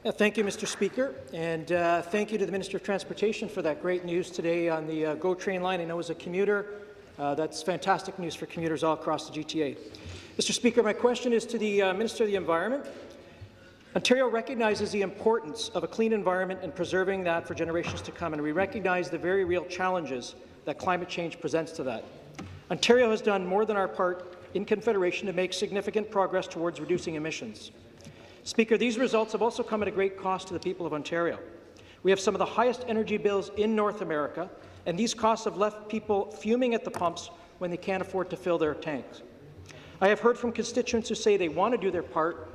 Thank you, Mr. Speaker, and thank you to the Minister of Transportation for that great news today on the GO train line. I know as a commuter, that's fantastic news for commuters all across the GTA. Mr. Speaker, my question is to the Minister of the Environment. Ontario recognizes the importance of a clean environment and preserving that for generations to come, and we recognize the very real challenges that climate change presents to that. Ontario has done more than our part in Confederation to make significant progress towards reducing emissions. Speaker, these results have also come at a great cost to the people of Ontario. We have some of the highest energy bills in North America, and these costs have left people fuming at the pumps when they can't afford to fill their tanks. I have heard from constituents who say they want to do their part,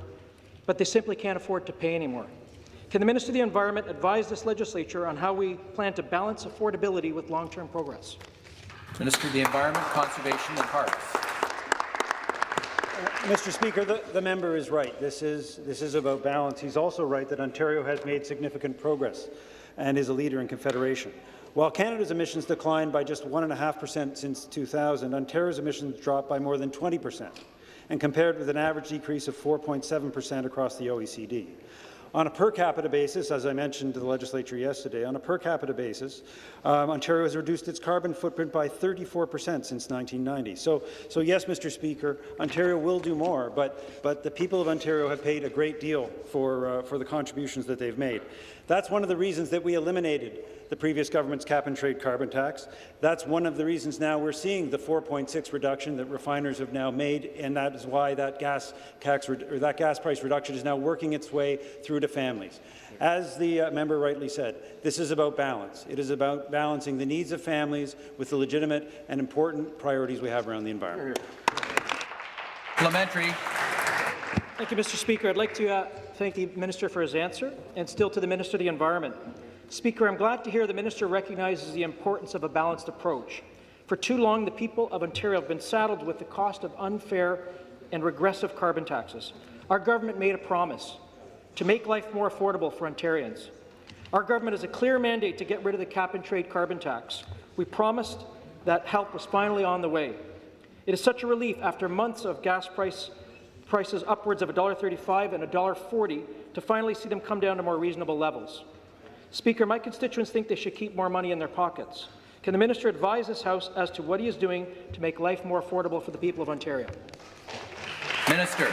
but they simply can't afford to pay anymore. Can the Minister of the Environment advise this legislature on how we plan to balance affordability with long-term progress? Minister of the Environment, Conservation and Parks. Mr. Speaker, the member is right. This is about balance. He's also right that Ontario has made significant progress and is a leader in Confederation. While Canada's emissions declined by just 1.5% since 2000, Ontario's emissions dropped by more than 20%, and compared with an average decrease of 4.7% across the OECD. On a per capita basis, as I mentioned to the legislature yesterday, on a per capita basis, Ontario has reduced its carbon footprint by 34% since 1990. So yes, Mr. Speaker, Ontario will do more, but the people of Ontario have paid a great deal for the contributions that they've made. That's one of the reasons that we eliminated the previous government's cap-and-trade carbon tax. That's one of the reasons now we're seeing the 4.6 reduction that refiners have now made, and that is why that gas price reduction is now working its way through to families. As the member rightly said, this is about balance. It is about balancing the needs of families with the legitimate and important priorities we have around the environment. Parliamentary. Thank you, Mr. Speaker. I'd like to thank the Minister for his answer, and still to the Minister of the Environment. Speaker, I'm glad to hear the Minister recognizes the importance of a balanced approach. For too long, the people of Ontario have been saddled with the cost of unfair and regressive carbon taxes. Our government made a promise to make life more affordable for Ontarians. Our government has a clear mandate to get rid of the cap-and-trade carbon tax. We promised that help was finally on the way. It is such a relief after months of gas prices upwards of $1.35 and $1.40 to finally see them come down to more reasonable levels. Speaker, my constituents think they should keep more money in their pockets. Can the Minister advise this House as to what he is doing to make life more affordable for the people of Ontario? Minister.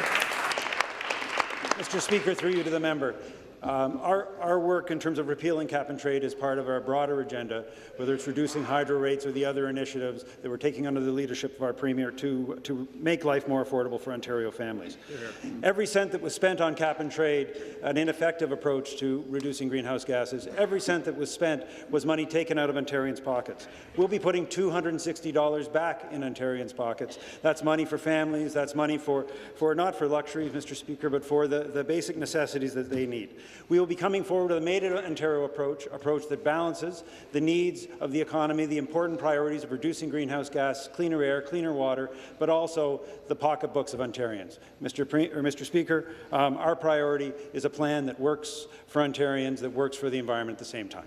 Mr. Speaker, through you to the member. Our work in terms of repealing cap-and-trade is part of our broader agenda, whether it's reducing hydro rates or the other initiatives that we're taking under the leadership of our Premier to make life more affordable for Ontario families. Every cent that was spent on cap-and-trade, an ineffective approach to reducing greenhouse gases, every cent that was spent was money taken out of Ontarians' pockets. We'll be putting $260 back in Ontarians' pockets. That's money for families, that's money for not for luxuries, Mr. Speaker, but for the basic necessities that they need. We will be coming forward with a Made in Ontario approach that balances the needs of the economy, the important priorities of reducing greenhouse gas, cleaner air, cleaner water, but also the pocketbooks of Ontarians. Mr. Speaker, our priority is a plan that works for Ontarians, that works for the environment at the same time.